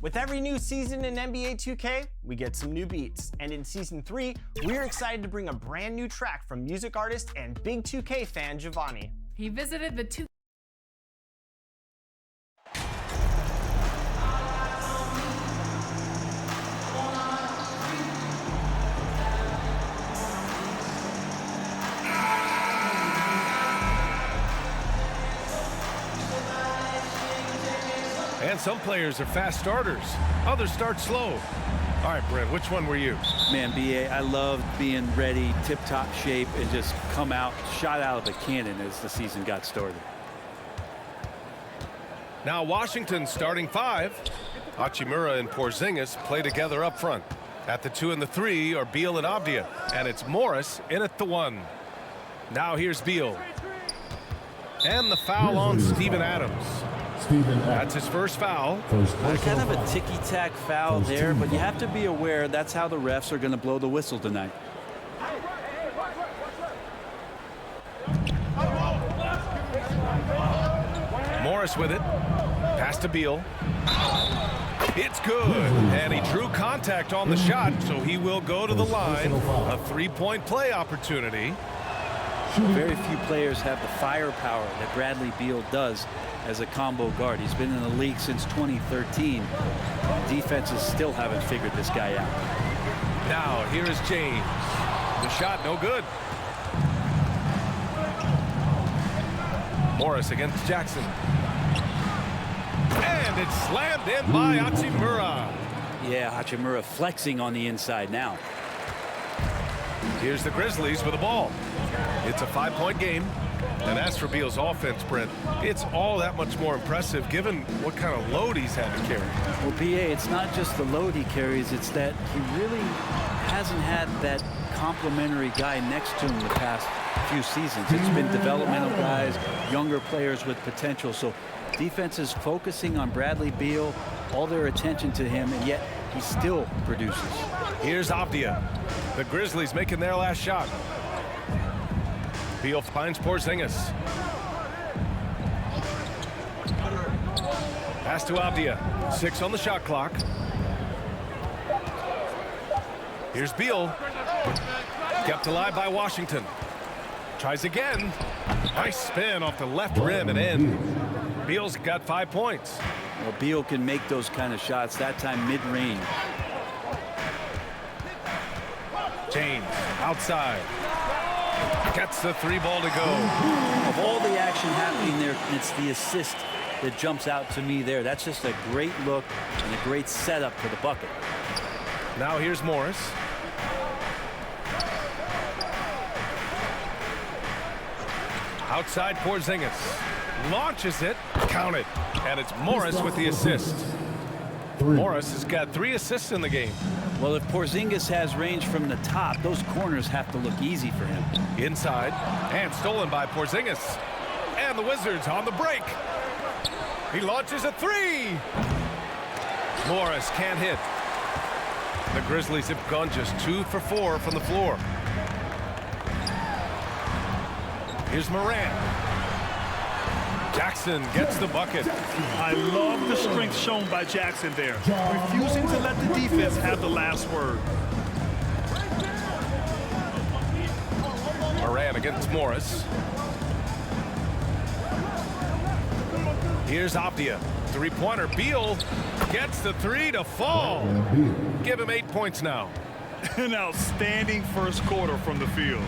With every new season in NBA 2K, we get some new beats. And in Season 3, we're excited to bring a brand new track from music artist and big 2K fan Giovanni. He visited the 2K And some players are fast starters. Others start slow. All right, Brent, which one were you? Man, BA, I loved being ready, tip-top shape, and just come out, shot out of a cannon as the season got started. Now Washington's starting five. Hachimura and Porzingis play together up front. At the 2 and the 3 are Beal and Avdia. And it's Morris in at the 1. Now here's Beal. And the foul on Steven Adams. That's his first foul. Kind of a ticky-tack foul there, but you have to be aware that's how the refs are going to blow the whistle tonight. Morris with it. Pass to Beal. It's good. And he drew contact on the shot, so he will go to the line. A three-point play opportunity. Very few players have the firepower that Bradley Beal does as a combo guard. He's been in the league since 2013. Defenses still haven't figured this guy out. Now here is James. The shot no good. Morris against Jackson. And it's slammed in by Hachimura. Yeah, Hachimura flexing on the inside now. Here's the Grizzlies with the ball. It's a 5-point game. And as for Beal's offense, Brent, it's all that much more impressive given what kind of load he's had to carry. Well, BA, it's not just the load he carries, it's that he really hasn't had that complimentary guy next to him the past few seasons. It's been developmental guys, younger players with potential. So defense is focusing on Bradley Beal, all their attention to him, and yet he still produces. Here's Avdia. The Grizzlies making their last shot. Beal finds Porzingis. Pass to Avdia. 6 on the shot clock. Here's Beal. Kept alive by Washington. Tries again. Nice spin off the left rim and in. Beal's got 5 points. Well, Beal can make those kind of shots, that time mid-range. James outside. Gets the 3 ball to go. Of all the action happening there, it's the assist that jumps out to me there. That's just a great look and a great setup for the bucket. Now here's Morris. Outside Porzingis. Launches it. Count it. And it's Morris with the assist. Morris has got 3 assists in the game. Well, if Porzingis has range from the top, those corners have to look easy for him. Inside, and stolen by Porzingis. And the Wizards on the break. He launches a 3. Morris can't hit. The Grizzlies have gone just 2 for 4 from the floor. Here's Morant. Jackson gets the bucket. I love the strength shown by Jackson there, refusing to let the defense have the last word. Morant against Morris. Here's Avdia. 3-pointer. Beal gets the 3 to fall. Give him 8 points now. An outstanding first quarter from the field.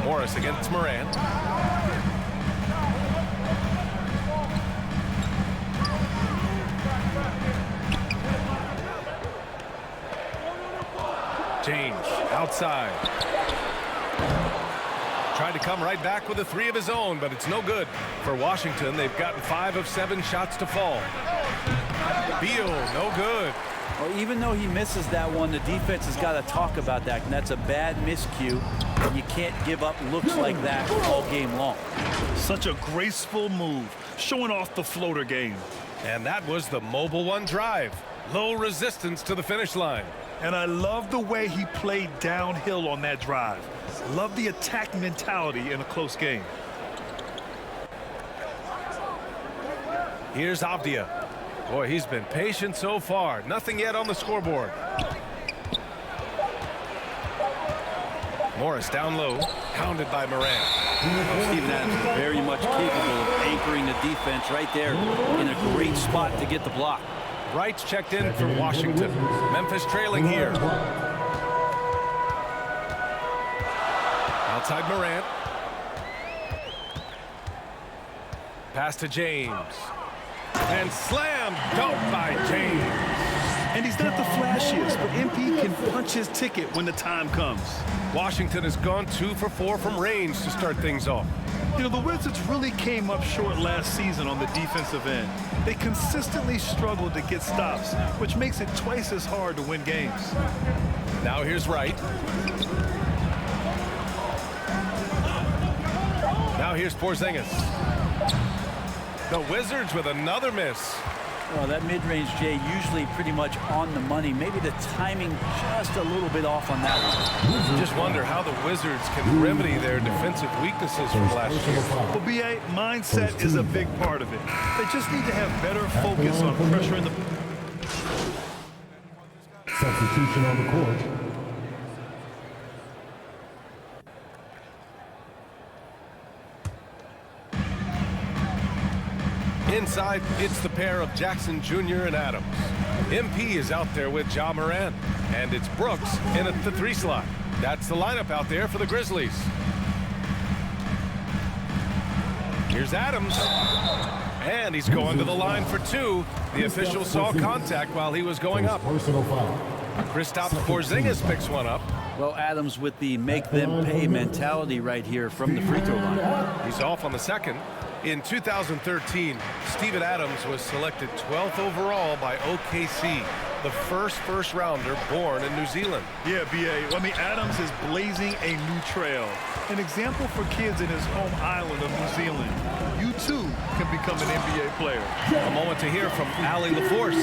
Morris against Morant. James outside. Tried to come right back with a 3 of his own, but it's no good. For Washington, they've gotten 5 of 7 shots to fall. Beal, no good. Well, even though he misses that one, the defense has got to talk about that, and that's a bad miscue. You can't give up looks like that all game long. Such a graceful move, showing off the floater game. And that was the mobile 1 drive. Low resistance to the finish line. And I love the way he played downhill on that drive. Love the attack mentality in a close game. Here's Avdia. Boy, he's been patient so far. Nothing yet on the scoreboard. Morris down low, pounded by Morant. Steven Adams is very much capable of anchoring the defense right there in a great spot to get the block. Wright's checked in for Washington. Memphis trailing here. Outside Morant. Pass to James. And slam dunk by James. And he's not the flashiest, but MP can punch his ticket when the time comes. Washington has gone 2 for 4 from range to start things off. You know, the Wizards really came up short last season on the defensive end. They consistently struggled to get stops, which makes it twice as hard to win games. Now here's Wright. Now here's Porzingis. The Wizards with another miss. Well, that mid-range, Jay, usually pretty much on the money. Maybe the timing just a little bit off on that one. Just wonder how the Wizards can remedy their defensive weaknesses from last year. Well, BA, mindset is a big part of it. They just need to have better focus on pressuring the... Substitution on the court. Inside, it's the pair of Jackson Jr. and Adams. MP is out there with Ja Morant, and it's Brooks in at the 3 slot. That's the lineup out there for the Grizzlies. Here's Adams, and he's going to the line for 2. The official saw contact while he was going up. Personal foul. Kristaps Porzingis picks one up. Well, Adams with the make them pay mentality right here from the free throw line. He's off on the second. In 2013, Steven Adams was selected 12th overall by OKC, the first rounder born in New Zealand. Yeah, BA. I mean, Adams is blazing a new trail. An example for kids in his home island of New Zealand. You, too, can become an NBA player. A moment to hear from Allie LaForce.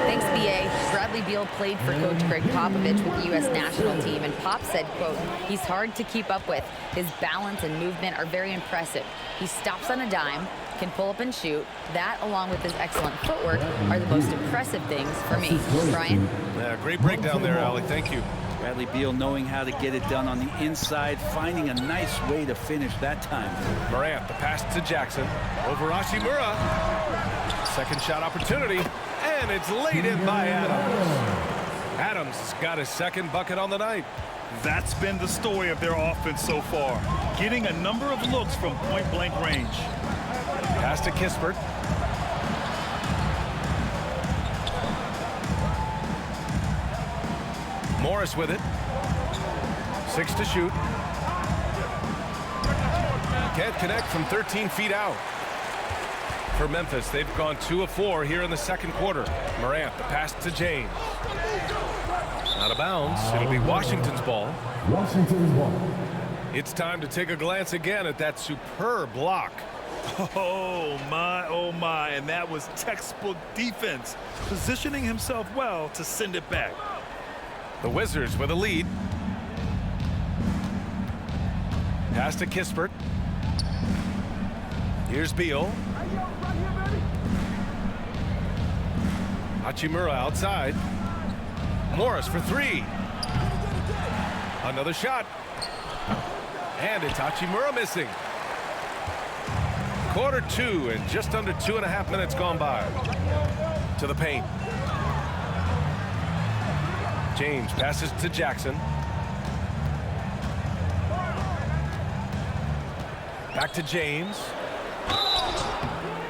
Thanks, BA. Bradley Beal played for Coach Greg Popovich with the U.S. national team, and Pop said, quote, he's hard to keep up with. His balance and movement are very impressive. He stops on a dime, can pull up and shoot. That, along with his excellent footwork, are the most impressive things for me. Brian? Yeah, great breakdown there, Allie. Thank you. Bradley Beal knowing how to get it done on the inside, finding a nice way to finish that time. Morant, the pass to Jackson. Over Hachimura. Second shot opportunity, and it's laid in by Adams. Adams got his second bucket on the night. That's been the story of their offense so far, getting a number of looks from point-blank range. Pass to Kispert. Morris with it. 6 to shoot. Can't connect from 13 feet out. For Memphis, they've gone 2 of 4 here in the second quarter. Morant, the pass to James. Out of bounds. It'll be Washington's ball. Washington's ball. It's time to take a glance again at that superb block. Oh my, and that was textbook defense, positioning himself well to send it back. The Wizards with a lead. Pass to Kispert. Here's Beal. Hachimura outside. Morris for 3. Another shot. And it's Hachimura missing. Quarter 2 and just under 2.5 minutes gone by. To the paint. James passes to Jackson. Back to James.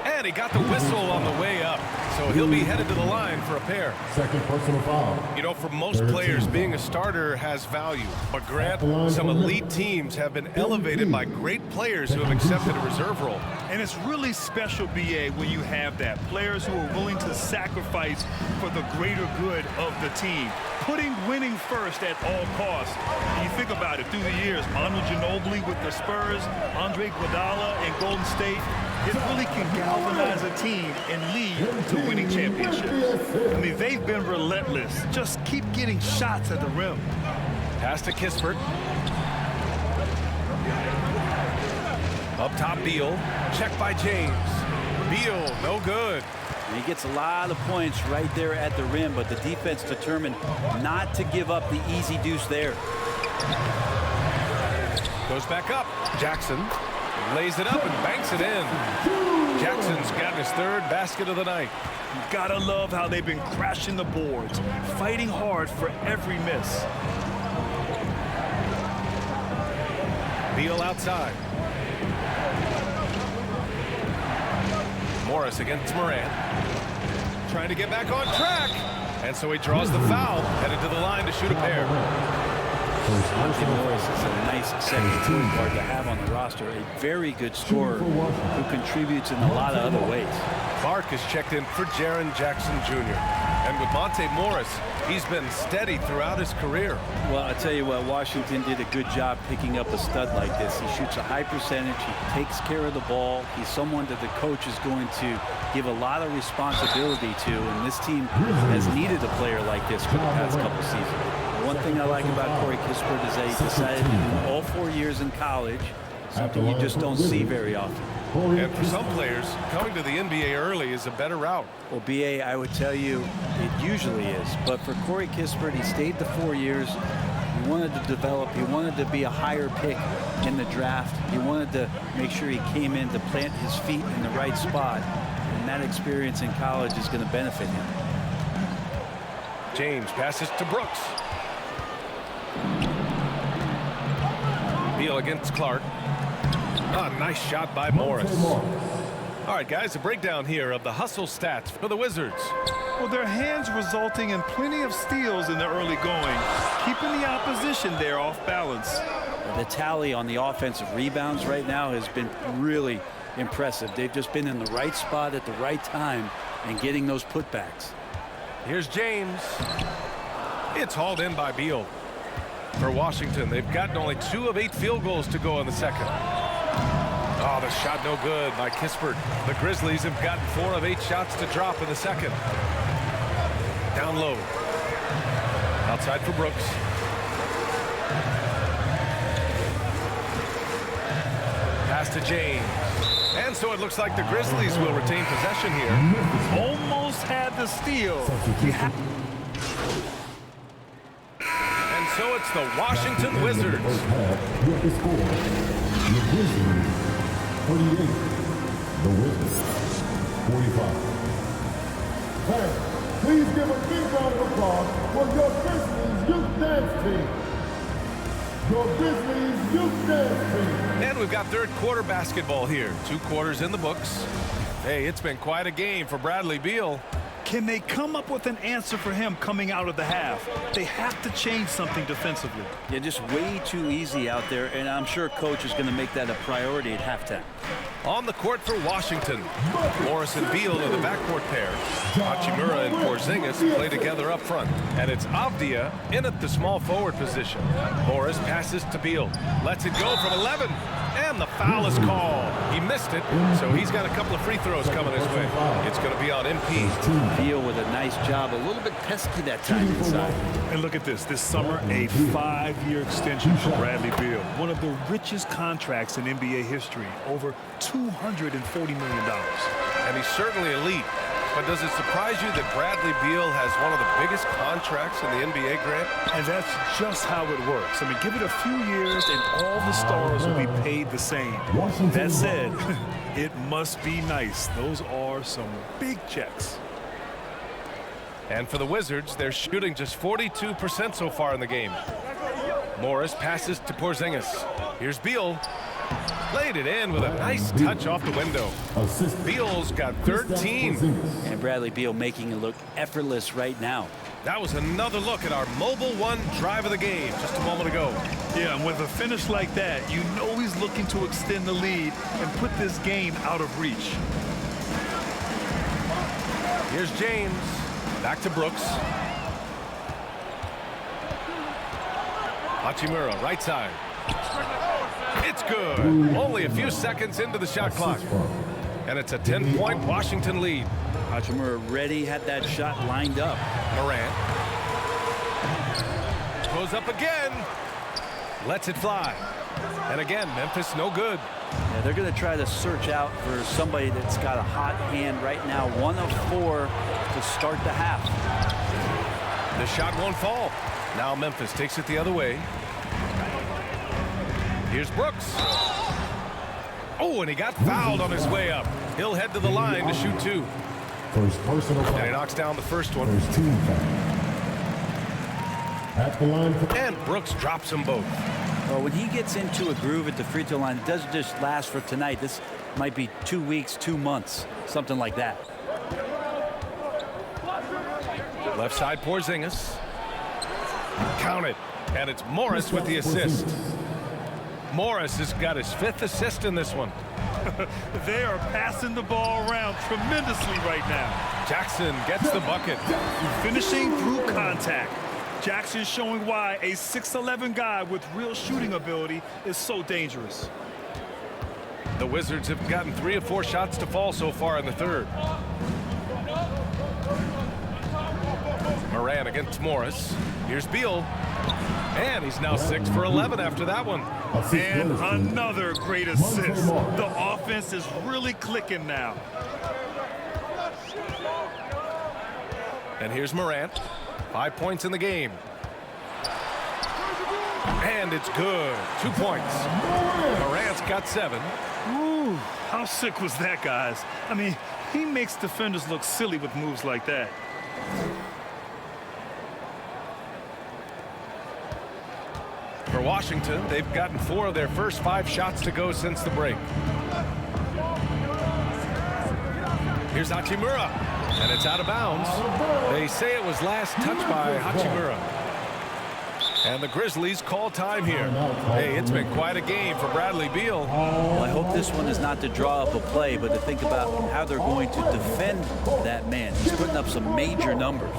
And he got the whistle on the way up. So he'll be headed to the line for a pair. Second personal foul. You know, for most players, being a starter has value. But Grant, some elite teams have been elevated by great players who have accepted a reserve role. And it's really special, BA, when you have that. Players who are willing to sacrifice for the greater good of the team. Putting winning first at all costs. And you think about it, through the years, Manu Ginobili with the Spurs, Andre Iguodala in Golden State, it really can galvanize a team and lead to winning championships. I mean, they've been relentless. Just keep getting shots at the rim. Pass to Kispert. Up top, Beal. Checked by James. Beal, no good. And he gets a lot of points right there at the rim, but the defense determined not to give up the easy deuce there. Goes back up. Jackson lays it up and banks it in. Jackson's got his third basket of the night. You gotta love how they've been crashing the boards, fighting hard for every miss. Beal outside. Morris against Morant. Trying to get back on track. And so he draws the foul, headed to the line to shoot a pair. Monty Morris is a nice second point guard to have on the roster. A very good scorer who contributes in a lot of other ways. Clark is checked in for Jaren Jackson Jr. And with Monte Morris, he's been steady throughout his career. Well, I tell you what, Washington did a good job picking up a stud like this. He shoots a high percentage. He takes care of the ball. He's someone that the coach is going to give a lot of responsibility to, and this team has needed a player like this for the past couple seasons. One thing I like about Corey Kispert is that he decided to do all 4 years in college, something you just don't see very often. And for some players, coming to the NBA early is a better route. Well, BA, I would tell you it usually is. But for Corey Kispert, he stayed the 4 years. He wanted to develop. He wanted to be a higher pick in the draft. He wanted to make sure he came in to plant his feet in the right spot. And that experience in college is going to benefit him. James passes to Brooks. Beal against Clark. Oh, nice shot by Morris. All right, guys, a breakdown here of the hustle stats for the Wizards. Well, their hands resulting in plenty of steals in the early going, keeping the opposition there off balance. The tally on the offensive rebounds right now has been really impressive. They've just been in the right spot at the right time and getting those putbacks. Here's James. It's hauled in by Beal. For Washington, they've gotten only 2 of 8 field goals to go in the second. Oh, the shot no good by Kispert. The Grizzlies have gotten 4 of 8 shots to drop in the second. Down low. Outside for Brooks. Pass to James. And so it looks like the Grizzlies will retain possession here. Almost had the steal. And so it's the Washington Wizards. With the score, the Grizzlies 48, the Wizards 45. Fans, please give a big round of applause for your Grizzlies youth dance team. Your Grizzlies youth dance team. And we've got third quarter basketball here. 2 quarters in the books. Hey, it's been quite a game for Bradley Beal. Can they come up with an answer for him coming out of the half? They have to change something defensively. Yeah, just way too easy out there, and I'm sure coach is going to make that a priority at halftime. On the court for Washington, Morris and Beal are the backcourt pair. Hachimura and Porzingis play together up front. And it's Avdia in at the small forward position. Morris passes to Beal. Lets it go from 11. And the foul is called. He missed it, so he's got a couple of free throws coming his way. It's going to be on MP. Beal with a nice job, a little bit pesky that time inside. And look at this summer, a 5-year extension for Bradley Beal. One of the richest contracts in NBA history, over $240 million. And he's certainly elite. But does it surprise you that Bradley Beal has one of the biggest contracts in the NBA, Grant? And that's just how it works. I mean, give it a few years and all the stars will be paid the same. That said, it must be nice. Those are some big checks. And for the Wizards, they're shooting just 42% so far in the game. Morris passes to Porzingis. Here's Beal. Laid it in with a nice touch off the window. Beal's got 13. And Bradley Beal making it look effortless right now. That was another look at our Mobile One drive of the game just a moment ago. Yeah, and with a finish like that, you know he's looking to extend the lead and put this game out of reach. Here's James. Back to Brooks. Hachimura, right side. It's good. Only a few seconds into the shot clock. And it's a 10-point Washington lead. Hachimura ready, had that shot lined up. Morant. Goes up again. Lets it fly. And again, Memphis no good. Yeah, they're going to try to search out for somebody that's got a hot hand right now. 1 of 4 to start the half. The shot won't fall. Now Memphis takes it the other way. Here's Brooks. Oh, and he got fouled on his way up. He'll head to the line to shoot 2. First personal foul. And he knocks down the first one. First team foul. At the line. And Brooks drops them both. Well, when he gets into a groove at the free throw line, it doesn't just last for tonight. This might be 2 weeks, 2 months, something like that. Left side Porzingis. Count it. And it's Morris with the assist. Morris has got his 5th assist in this one. They are passing the ball around tremendously right now. Jackson gets the bucket. Finishing through contact. Jackson showing why a 6'11" guy with real shooting ability is so dangerous. The Wizards have gotten 3 of 4 shots to fall so far in the third. Moran against Morris. Here's Beal. And he's now 6 for 11 after that one. And another great assist. The offense is really clicking now. And here's Morant. 5 points in the game. And it's good. 2 points. Morant's got 7. Ooh, how sick was that, guys? I mean, he makes defenders look silly with moves like that. For Washington, they've gotten 4 of their first 5 shots to go since the break. Here's Hachimura, and it's out of bounds. They say it was last touched by Hachimura. And the Grizzlies call time here. Hey, it's been quite a game for Bradley Beal. Well, I hope this one is not to draw up a play, but to think about how they're going to defend that man. He's putting up some major numbers.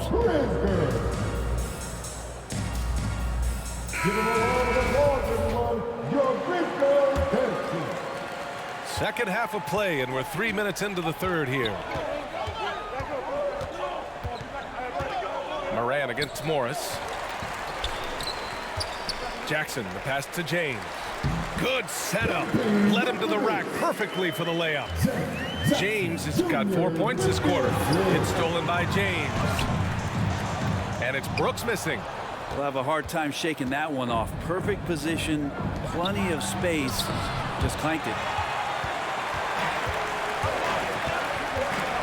Give him a round of applause, everyone. Your Grizzlies dance team. Second half of play, and we're 3 minutes into the third here. Moran against Morris. Jackson, the pass to James. Good setup. Led him to the rack perfectly for the layup. James has got 4 points this quarter. It's stolen by James. And it's Brooks missing. We'll have a hard time shaking that one off. Perfect position, plenty of space. Just clanked it.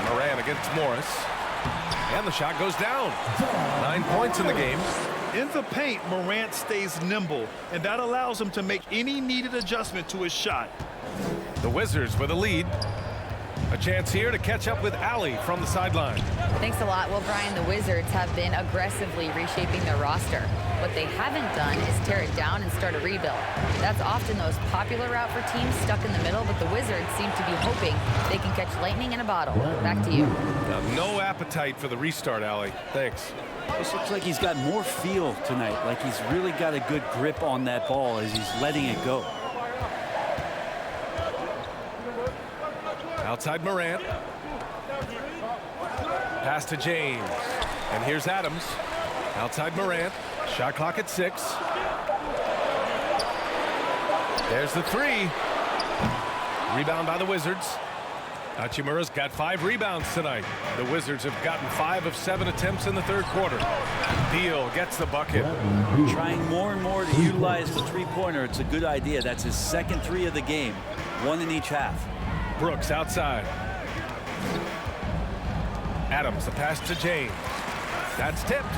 Moran against Morris. And the shot goes down. 9 points in the game. In the paint, Morant stays nimble, and that allows him to make any needed adjustment to his shot. The Wizards with a lead. A chance here to catch up with Allie from the sideline. Thanks a lot. Well, Brian, the Wizards have been aggressively reshaping their roster. What they haven't done is tear it down and start a rebuild. That's often the most popular route for teams stuck in the middle, but the Wizards seem to be hoping they can catch lightning in a bottle. Back to you. No appetite for the restart, Allie. Thanks. This looks like he's got more feel tonight, like he's really got a good grip on that ball as he's letting it go. Outside Morant. Pass to James. And here's Adams. Outside Morant. Shot clock at 6. There's the 3. Rebound by the Wizards. Hachimura's got 5 rebounds tonight. The Wizards have gotten 5 of 7 attempts in the third quarter. Beal gets the bucket. Trying more and more to utilize the three-pointer. It's a good idea. That's his second 3 of the game. 1 in each half. Brooks outside. Adams, the pass to James. That's tipped.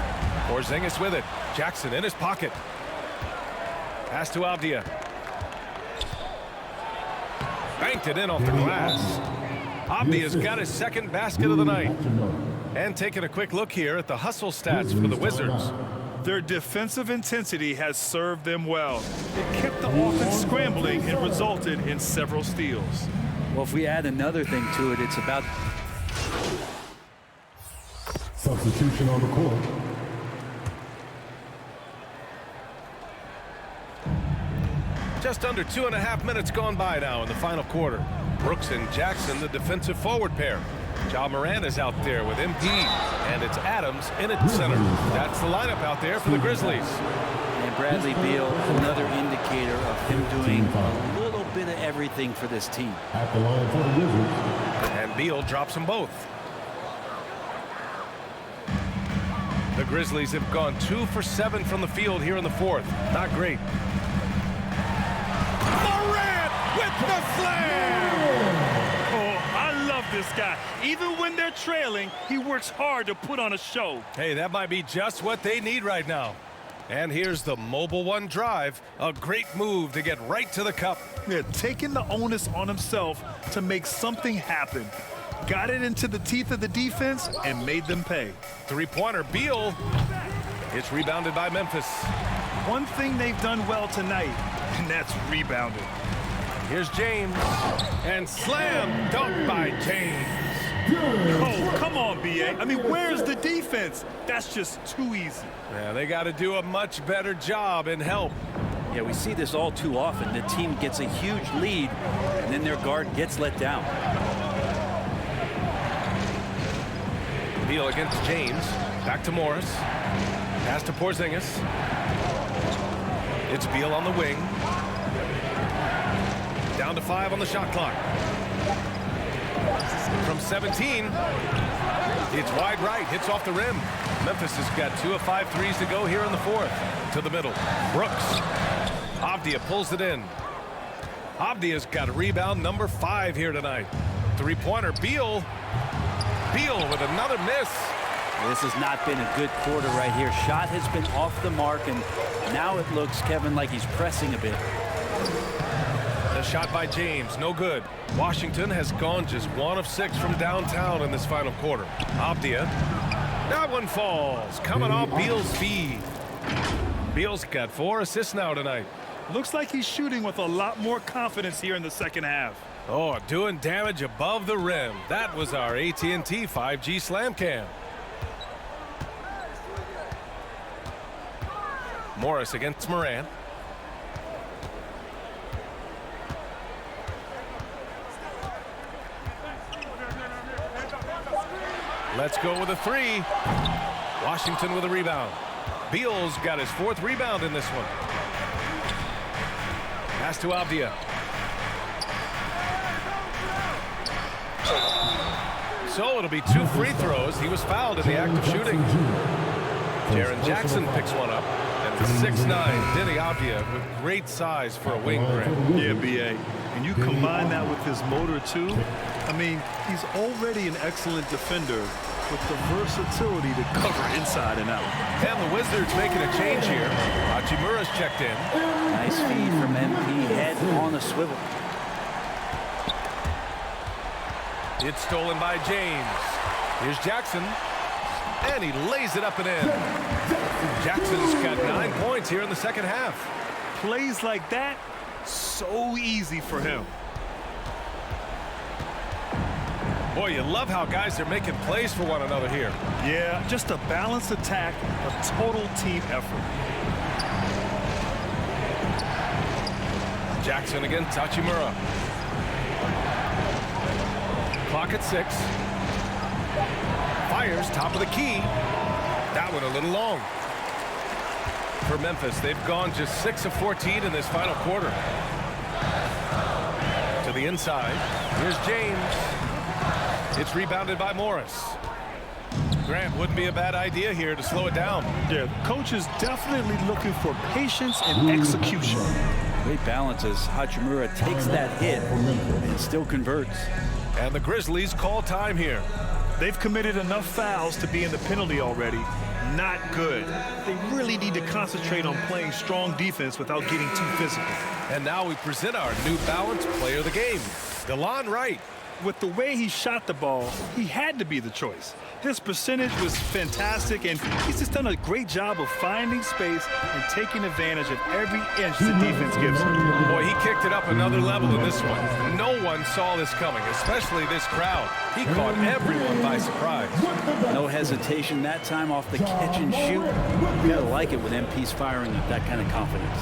Porzingis with it. Jackson in his pocket. Pass to Avdia. Banked it in off the glass. Avdia's got his second basket of the night. And taking a quick look here at the hustle stats for the Wizards. Their defensive intensity has served them well. It kept the offense scrambling and resulted in several steals. Well, if we add another thing to it, it's about Substitution on the court. Just under 2.5 minutes gone by now in the final quarter. Brooks and Jackson, the defensive forward pair. Ja Morant is out there with MP, and it's Adams in at center. That's the lineup out there for the Grizzlies. And Bradley Beal, another indicator of him doing a little bit of everything for this team. At the line for the Grizzlies. And Beal drops them both. The Grizzlies have gone 2 for 7 from the field here in the fourth. Not great. Morant with the slam! Oh, I love this guy. Even when they're trailing, he works hard to put on a show. Hey, that might be just what they need right now. And here's the mobile one drive. A great move to get right to the cup. Yeah, taking the onus on himself to make something happen. Got it into the teeth of the defense and made them pay. Three-pointer, Beal. It's rebounded by Memphis. One thing they've done well tonight, and that's rebounded. Here's James. And slam dunk by James. Oh, come on, B.A. I mean, where's the defense? That's just too easy. Yeah, they got to do a much better job in help. Yeah, we see this all too often. The team gets a huge lead, and then their guard gets let down. Beal against James. Back to Morris. Pass to Porzingis. It's Beal on the wing. Down to 5 on the shot clock. From 17. It's wide right. Hits off the rim. Memphis has got 2 of 5 threes to go here in the fourth. To the middle. Brooks. Avdia pulls it in. Avdia's got a rebound number 5 here tonight. Three-pointer. Beal. Beal with another miss. This has not been a good quarter right here. Shot has been off the mark, and now it looks, Kevin, like he's pressing a bit. The shot by James, no good. Washington has gone just 1 of 6 from downtown in this final quarter. Avdia. That one falls. Coming off Beal's feed. Beal's got 4 assists now tonight. Looks like he's shooting with a lot more confidence here in the second half. Oh, doing damage above the rim. That was our AT&T 5G slam cam. Morris against Morant. Let's go with a 3. Washington with a rebound. Beal's got his 4th rebound in this one. Pass to Avdia. So it'll be 2 free throws. He was fouled in the act of shooting. Jaren Jackson picks one up. And 6'9", Denny Avdia with great size for a wing grip. Yeah, B.A. And you combine that with his motor, too. I mean, he's already an excellent defender with the versatility to cover inside and out. And the Wizards making a change here. Hachimura's checked in. Nice feed from MP. Head on a swivel. It's stolen by James. Here's Jackson. And he lays it up and in. Jackson's got 9 points here in the second half. Plays like that, so easy for him. Boy, you love how guys are making plays for one another here. Yeah, just a balanced attack, a total team effort. Jackson against Hachimura. Clock at 6. Fires top of the key. That one a little long. For Memphis, they've gone just 6 of 14 in this final quarter. To the inside. Here's James. It's rebounded by Morris. Grant, wouldn't be a bad idea here to slow it down. Yeah, the coach is definitely looking for patience and execution. Great balance as Hachimura takes that hit and still converts. And the Grizzlies call time here. They've committed enough fouls to be in the penalty already. Not good. They really need to concentrate on playing strong defense without getting too physical. And now we present our New Balance player of the game, DeLon Wright. With the way he shot the ball, he had to be the choice. His percentage was fantastic, and he's just done a great job of finding space and taking advantage of every inch the defense gives him. Boy, he kicked it up another level in this one. No one saw this coming, especially this crowd. He caught everyone by surprise. No hesitation that time off the catch and shoot. You gotta like it when MP's firing with that kind of confidence.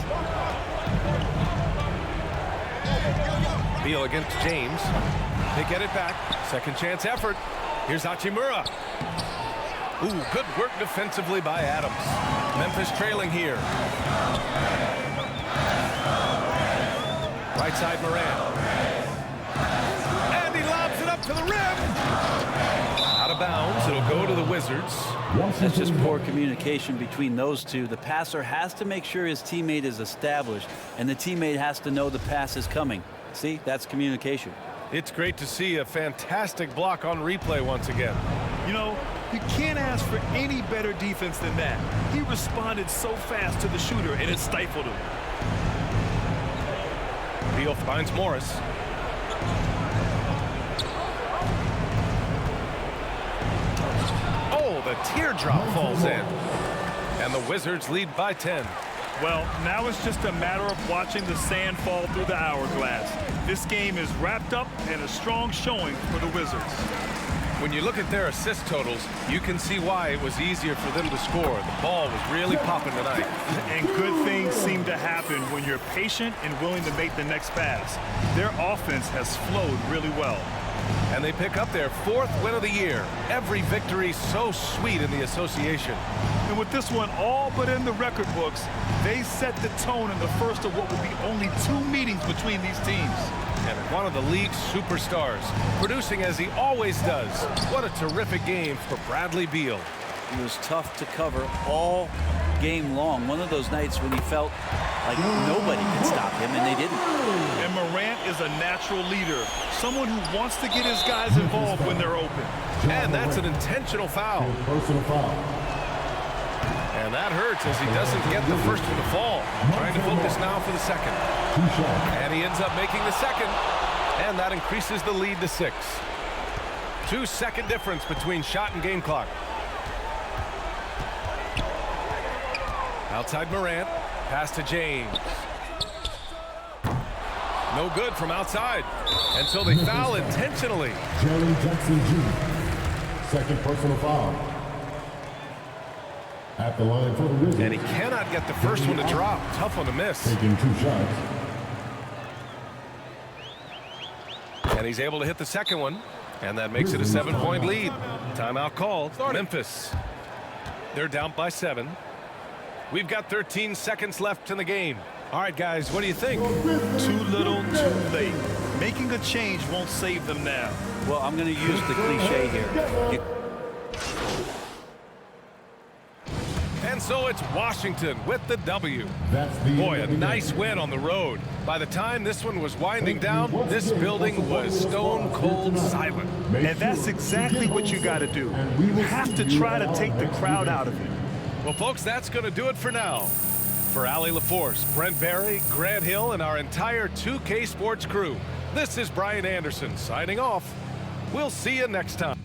Beal against James. They get it back. Second chance effort. Here's Hachimura. Ooh, good work defensively by Adams. Memphis trailing here. Right side Morant. And he lobs it up to the rim. Out of bounds. It'll go to the Wizards. That's just poor communication between those two. The passer has to make sure his teammate is established, and the teammate has to know the pass is coming. See, that's communication. It's great to see a fantastic block on replay once again. You know, you can't ask for any better defense than that. He responded so fast to the shooter, and it stifled him. Beal finds Morris. Oh, the teardrop falls in. And the Wizards lead by 10. Well, now it's just a matter of watching the sand fall through the hourglass. This game is wrapped up in a strong showing for the Wizards. When you look at their assist totals, you can see why it was easier for them to score. The ball was really popping tonight. And good things seem to happen when you're patient and willing to make the next pass. Their offense has flowed really well. And they pick up their 4th win of the year. Every victory so sweet in the association. And with this one all but in the record books, they set the tone in the first of what will be only 2 meetings between these teams. And one of the league's superstars, producing as he always does. What a terrific game for Bradley Beal. He was tough to cover all game long. One of those nights when he felt like nobody could stop him, and they didn't. And Morant is a natural leader, someone who wants to get his guys involved when they're open. And that's an intentional foul. Personal foul. And that hurts as he doesn't get the first one to fall. Trying to focus now for the second. And he ends up making the second. And that increases the lead to 6. 2-second difference between shot and game clock. Outside Morant. Pass to James. No good from outside. Until they foul intentionally. Jerry Jackson Jr. Second personal foul. At the line for the Grizzlies. And he cannot get the first one to drop. Tough one to miss. Taking 2 shots. And he's able to hit the second one. And that makes it a 7-point lead. Timeout called. Memphis. They're down by 7. We've got 13 seconds left in the game. All right, guys, what do you think? Too little, too late. Making a change won't save them now. Well, I'm going to use the cliche here. And so it's Washington with the W. That's the Boy, a nice win on the road. By the time this one was winding down, this building was stone cold silent. And that's exactly what you got to do. You have to try to take the crowd out of it. Well, folks, that's going to do it for now. For Allie LaForce, Brent Barry, Grant Hill, and our entire 2K Sports crew, this is Brian Anderson signing off. We'll see you next time.